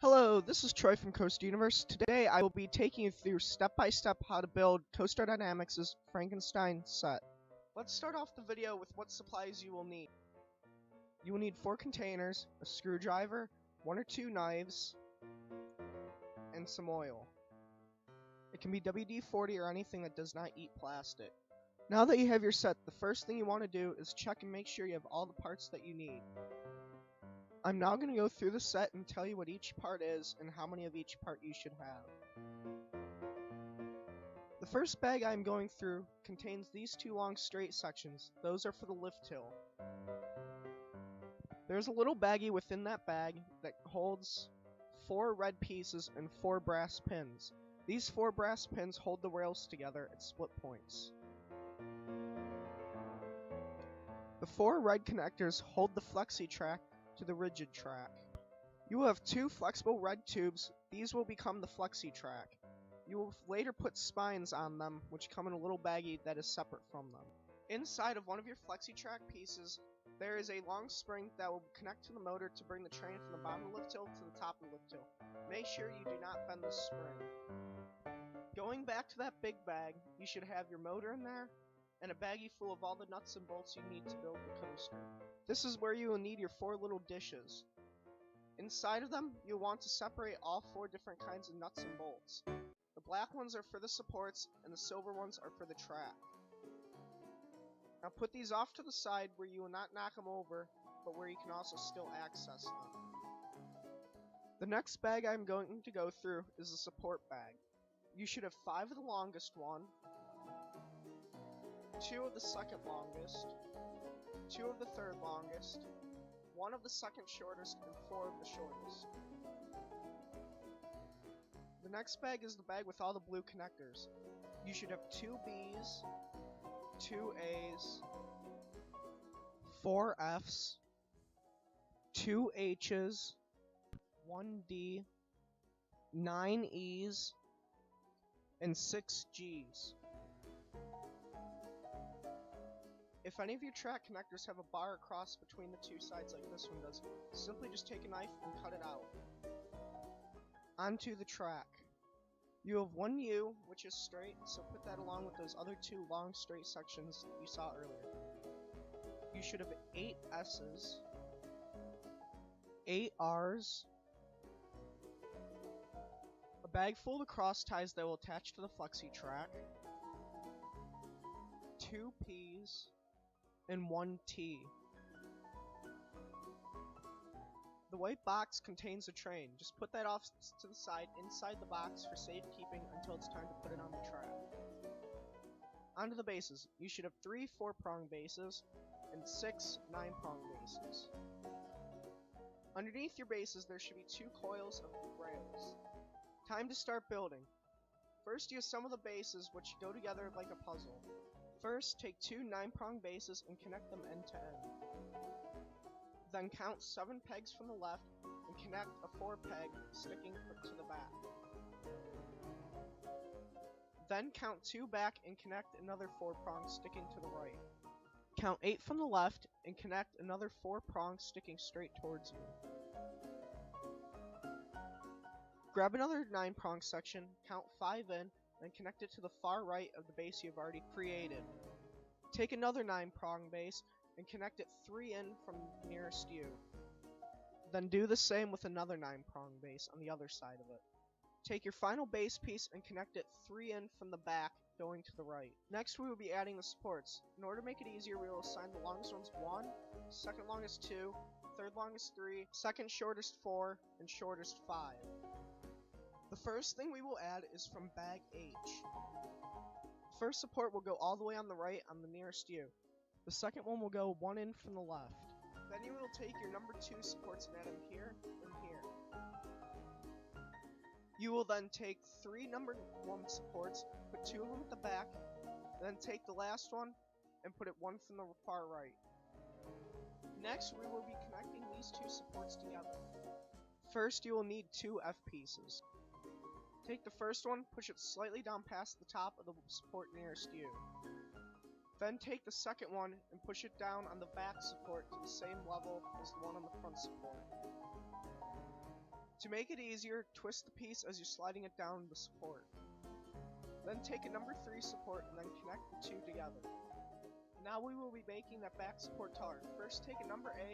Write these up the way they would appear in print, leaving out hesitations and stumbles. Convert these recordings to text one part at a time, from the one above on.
Hello, this is Troy from Coaster Universe. Today I will be taking you through step-by-step how to build Coaster Dynamix Frankenstein set. Let's start off the video with what supplies you will need. You will need 4 containers, a screwdriver, 1 or 2 knives, and some oil. It can be WD-40 or anything that does not eat plastic. Now that you have your set, the first thing you want to do is check and make sure you have all the parts that you need. I'm now going to go through the set and tell you what each part is and how many of each part you should have. The first bag I'm going through contains these 2 long straight sections. Those are for the lift hill. There's a little baggie within that bag that holds 4 red pieces and 4 brass pins. These 4 brass pins hold the rails together at split points. The 4 red connectors hold the Flexi track to the rigid track. You will have 2 flexible red tubes. These will become the Flexi track. You will later put spines on them, which come in a little baggie that is separate from them. Inside of one of your Flexi track pieces, there is a long spring that will connect to the motor to bring the train from the bottom of the lift hill to the top of the lift hill. Make sure you do not bend the spring. Going back to that big bag, you should have your motor in there, and a baggie full of all the nuts and bolts you need to build the coaster. This is where you will need your 4 little dishes. Inside of them, you'll want to separate all 4 different kinds of nuts and bolts. The black ones are for the supports, and the silver ones are for the track. Now put these off to the side where you will not knock them over, but where you can also still access them. The next bag I'm going to go through is the support bag. You should have 5 of the longest one, 2 of the second longest, 2 of the third longest, 1 of the second shortest, and 4 of the shortest. The next bag is the bag with all the blue connectors. You should have 2 B's, 2 A's, 4 F's, 2 H's, 1 D, 9 E's, and 6 G's. If any of your track connectors have a bar across between the 2 sides like this one does, simply just take a knife and cut it out. Onto the track. You have 1 U, which is straight, so put that along with those other 2 long straight sections you saw earlier. You should have 8 S's, 8 R's, a bag full of cross ties that will attach to the Flexi track, 2 P's, and 1 T. The white box contains a train. Just put that off to the side inside the box for safekeeping until it's time to put it on the track. Onto the bases. You should have 3 4-prong bases and 6 9-prong bases. Underneath your bases there should be 2 coils of rails. Time to start building. First you assemble the bases, which go together like a puzzle. First, take 2 9-prong bases and connect them end to end. Then count 7 pegs from the left and connect a 4 peg sticking to the back. Then count 2 back and connect another 4 prongs sticking to the right. Count 8 from the left and connect another 4 prongs sticking straight towards you. Grab another 9-prong section, count 5 in, and connect it to the far right of the base you've already created. Take another 9-prong base and connect it 3 in from nearest you. Then do the same with another 9-prong base on the other side of it. Take your final base piece and connect it 3 in from the back, going to the right. Next we will be adding the supports. In order to make it easier, we will assign the longest ones 1, second longest 2, third longest 3, second shortest 4, and shortest 5. The first thing we will add is from bag H. The first support will go all the way on the right on the nearest you. The second one will go 1 in from the left. Then you will take your number 2 supports and add them here and here. You will then take 3 number 1 supports, put 2 of them at the back, then take the last one and put it 1 from the far right. Next we will be connecting these 2 supports together. First you will need 2 F pieces. Take the first one, push it slightly down past the top of the support nearest you. Then take the second one and push it down on the back support to the same level as the one on the front support. To make it easier, twist the piece as you're sliding it down the support. Then take a number 3 support and then connect the two together. Now we will be making that back support taller. First take a number A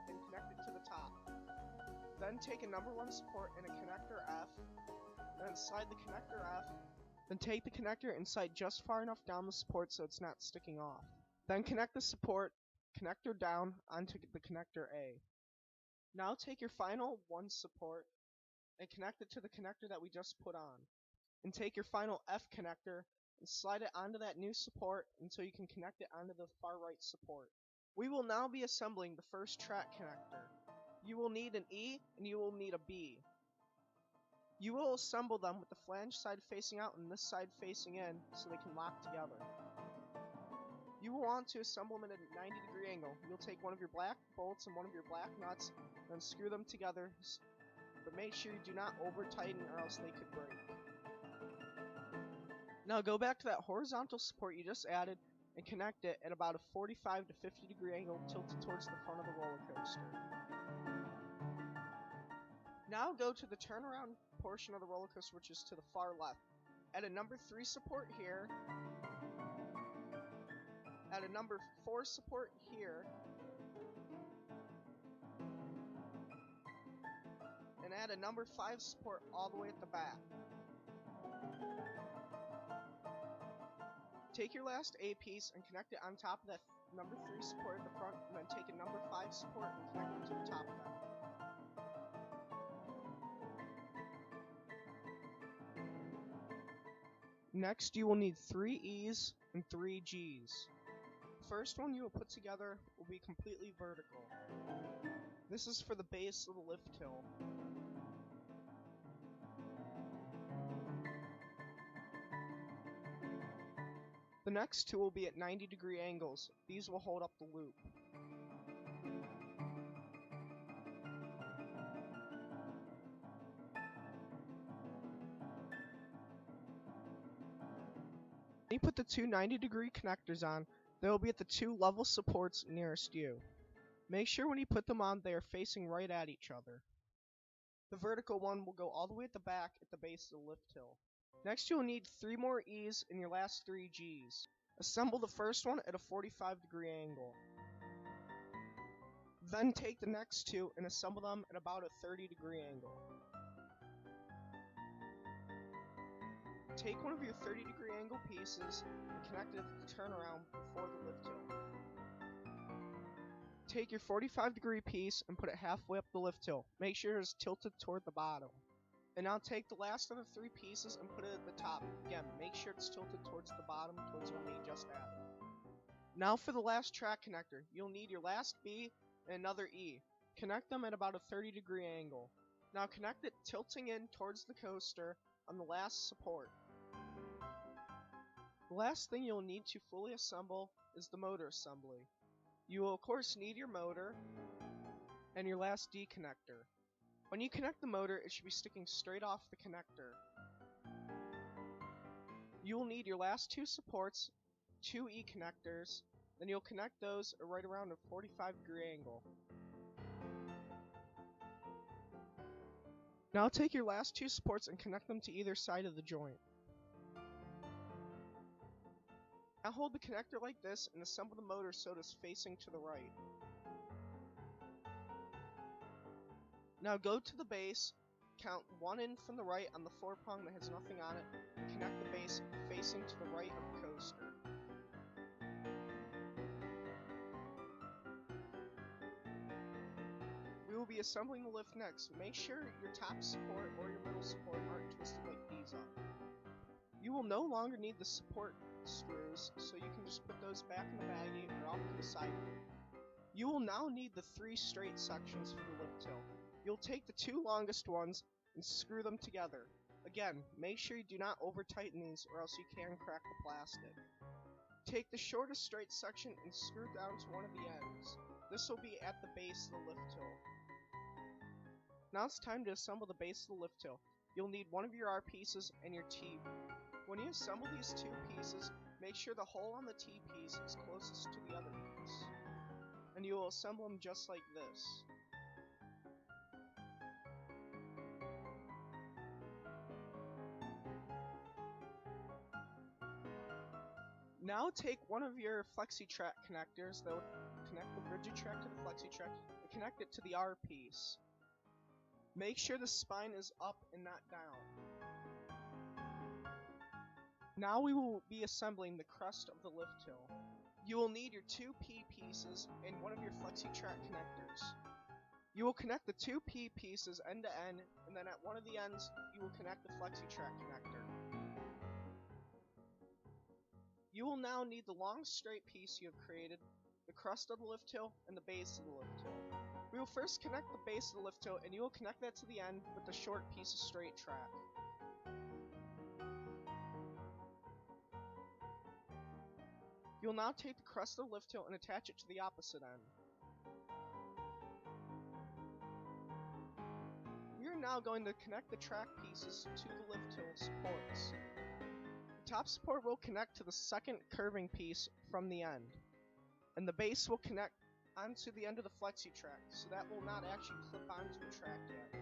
and connect it to the top. Then take a number 1 support and a connector F, then slide the connector F, then take the connector and slide just far enough down the support so it's not sticking off. Then connect the support connector down onto the connector A. Now take your final 1 support and connect it to the connector that we just put on. And take your final F connector and slide it onto that new support until you can connect it onto the far right support. We will now be assembling the first track connector. You will need an E and you will need a B. You will assemble them with the flange side facing out and this side facing in so they can lock together. You will want to assemble them at a 90-degree angle. You'll take one of your black bolts and one of your black nuts and screw them together, but make sure you do not over tighten or else they could break. Now go back to that horizontal support you just added and connect it at about a 45 to 50-degree angle tilted towards the front of the roller coaster. Now go to the turnaround portion of the roller coaster, which is to the far left. Add a number 3 support here, add a number 4 support here, and add a number 5 support all the way at the back. Take your last A piece and connect it on top of that number 3 support at the front, and then take a number 5 support and connect it to the top of that. Next, you will need 3 E's and 3 G's. The first one you will put together will be completely vertical. This is for the base of the lift hill. The next two will be at 90-degree angles. These will hold up the loop. When you put the two 90-degree connectors on, they will be at the 2 level supports nearest you. Make sure when you put them on, they are facing right at each other. The vertical one will go all the way at the back at the base of the lift hill. Next, you will need 3 more E's and your last 3 G's. Assemble the first one at a 45-degree angle. Then take the next 2 and assemble them at about a 30-degree angle. Take one of your 30-degree angle pieces and connect it to the turnaround before the lift hill. Take your 45-degree piece and put it halfway up the lift hill. Make sure it is tilted toward the bottom. And now take the last of the 3 pieces and put it at the top. Again, make sure it's tilted towards the bottom, towards the one you just added. Now for the last track connector, you'll need your last B and another E. Connect them at about a 30-degree angle. Now connect it tilting in towards the coaster on the last support. The last thing you'll need to fully assemble is the motor assembly. You will of course need your motor and your last D connector. When you connect the motor, it should be sticking straight off the connector. You will need your last 2 supports, 2 E connectors, then you'll connect those right around a 45-degree angle. Now take your last 2 supports and connect them to either side of the joint. Now hold the connector like this and assemble the motor so it is facing to the right. Now go to the base, count 1 in from the right on the 4-prong that has nothing on it, and connect the base facing to the right of the coaster. We will be assembling the lift next. Make sure your top support or your middle support aren't twisted like these are. You will no longer need the support screws, so you can just put those back in the baggie or off to the side. You will now need the 3 straight sections for the lift hill. You'll take the 2 longest ones and screw them together. Again, make sure you do not over tighten these or else you can crack the plastic. Take the shortest straight section and screw down to one of the ends. This will be at the base of the lift hill. Now it's time to assemble the base of the lift hill. You'll need one of your R pieces and your T. When you assemble these 2 pieces, make sure the hole on the T piece is closest to the other piece. And you will assemble them just like this. Now take one of your Flexi track connectors that will connect the rigid track to the Flexi track and connect it to the R piece. Make sure the spine is up and not down. Now we will be assembling the crest of the lift hill. You will need your two P pieces and one of your Flexi track connectors. You will connect the two P pieces end to end, and then at one of the ends, you will connect the Flexi track connector. You will now need the long straight piece you have created, the crest of the lift hill, and the base of the lift hill. We will first connect the base of the lift hill, and you will connect that to the end with the short piece of straight track. You will now take the crest of the lift hill and attach it to the opposite end. We are now going to connect the track pieces to the lift hill supports. The top support will connect to the second curving piece from the end, and the base will connect onto the end of the Flexi track, so that will not actually clip onto the track yet.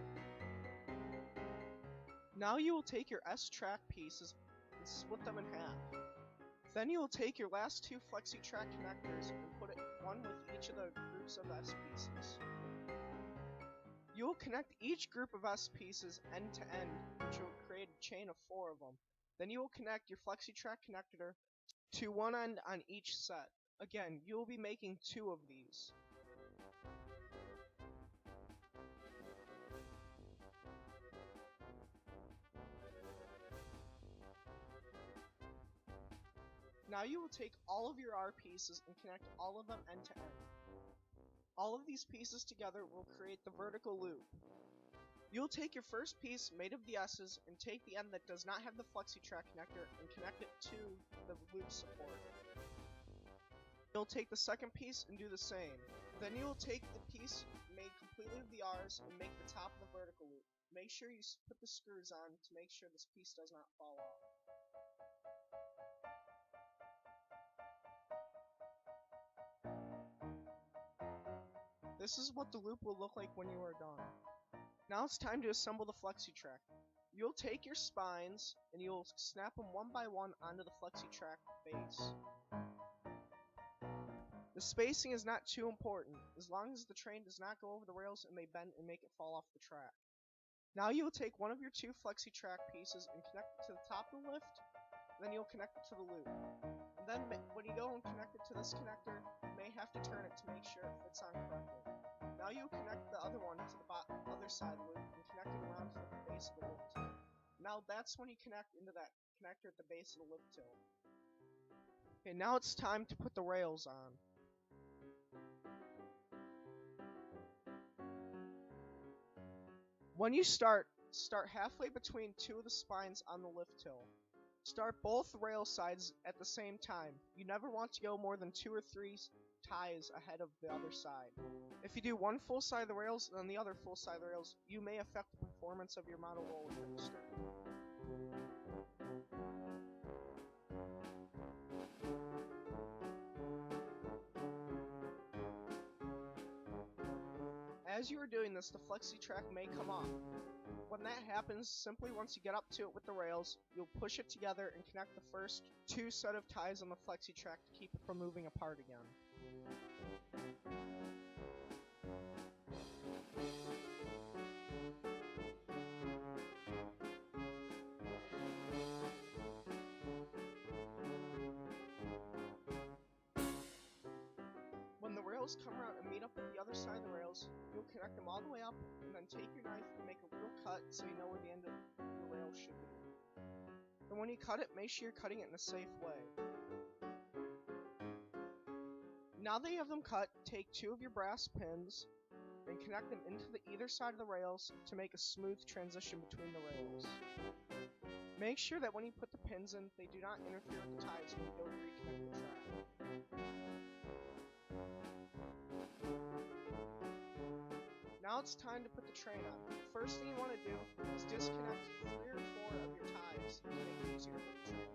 Now you will take your S track pieces and split them in half. Then you will take your last two Flexi track connectors and put it one with each of the groups of S pieces. You will connect each group of S pieces end to end, which will create a chain of 4 of them. Then you will connect your Flexi track connector to one end on each set. Again, you will be making 2 of these. Now you will take all of your R pieces and connect all of them end to end. All of these pieces together will create the vertical loop. You'll take your first piece made of the S's and take the end that does not have the Flexi track connector and connect it to the loop support. You'll take the second piece and do the same. Then you will take the piece made completely of the R's and make the top of the vertical loop. Make sure you put the screws on to make sure this piece does not fall off. This is what the loop will look like when you are done. Now it's time to assemble the Flexi track. You'll take your spines and you'll snap them one by one onto the Flexi track base. The spacing is not too important, as long as the train does not go over the rails and they bend and make it fall off the track. Now you will take one of your two Flexi track pieces and connect it to the top of the lift, then you'll connect it to the loop. And then when you go and connect it to this connector, you may have to turn it to make sure it fits on correctly. Now you'll connect the other one to the other side of the loop and connect it around to the base of the lift hill. Now that's when you connect into that connector at the base of the lift hill. Okay, now it's time to put the rails on. When you start halfway between 2 of the spines on the lift hill. Start both rail sides at the same time. You never want to go more than 2 or 3 ties ahead of the other side. If you do one full side of the rails and then the other full side of the rails, you may affect the performance of your model roller coaster. As you are doing this, the Flexi track may come off. When that happens, simply once you get up to it with the rails, you'll push it together and connect the first 2 set of ties on the Flexi track to keep it from moving apart again. When the rails come around and meet up with the other side of the rails, you'll connect them all the way up and then take your knife and make a little cut so you know where the end of the rail should be. And when you cut it, make sure you're cutting it in a safe way. Now that you have them cut, take 2 of your brass pins and connect them into either side of the rails to make a smooth transition between the rails. Make sure that when you put the pins in, they do not interfere with the ties when you go to reconnect the track. Now it's time to put the train on. The first thing you want to do is disconnect 3 or 4 of your ties to make it easier for the train.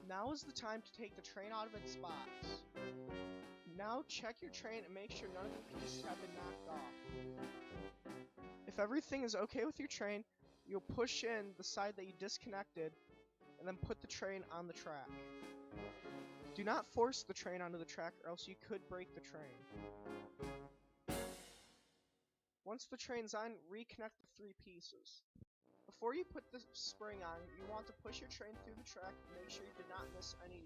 Now is the time to take the train out of its box. Now check your train and make sure none of the pieces have been knocked off. If everything is okay with your train, you'll push in the side that you disconnected and then put the train on the track. Do not force the train onto the track or else you could break the train. Once the train's on, reconnect the 3 pieces. Before you put the spring on, you want to push your train through the track and make sure you did not miss any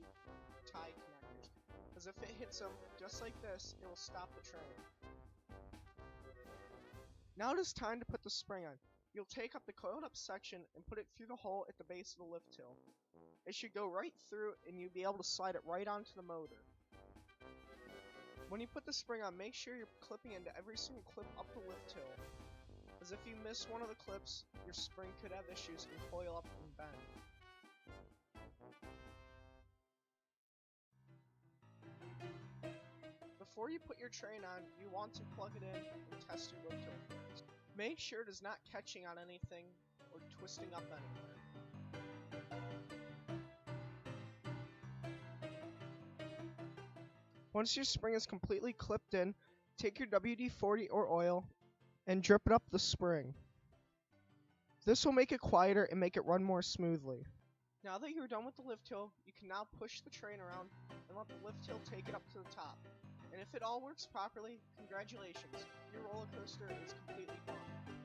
tie connectors, because if it hits them just like this, it will stop the train. Now it is time to put the spring on. You'll take up the coiled up section and put it through the hole at the base of the lift hill. It should go right through and you'll be able to slide it right onto the motor. When you put the spring on, make sure you're clipping into every single clip up the lift hill, as if you miss one of the clips, your spring could have issues and coil up and bend. Before you put your train on, you want to plug it in and test your lift hill first. Make sure it is not catching on anything or twisting up anywhere. Once your spring is completely clipped in, take your WD-40 or oil and drip it up the spring. This will make it quieter and make it run more smoothly. Now that you're done with the lift hill, you can now push the train around and let the lift hill take it up to the top. And if it all works properly, congratulations, your roller coaster is completely done.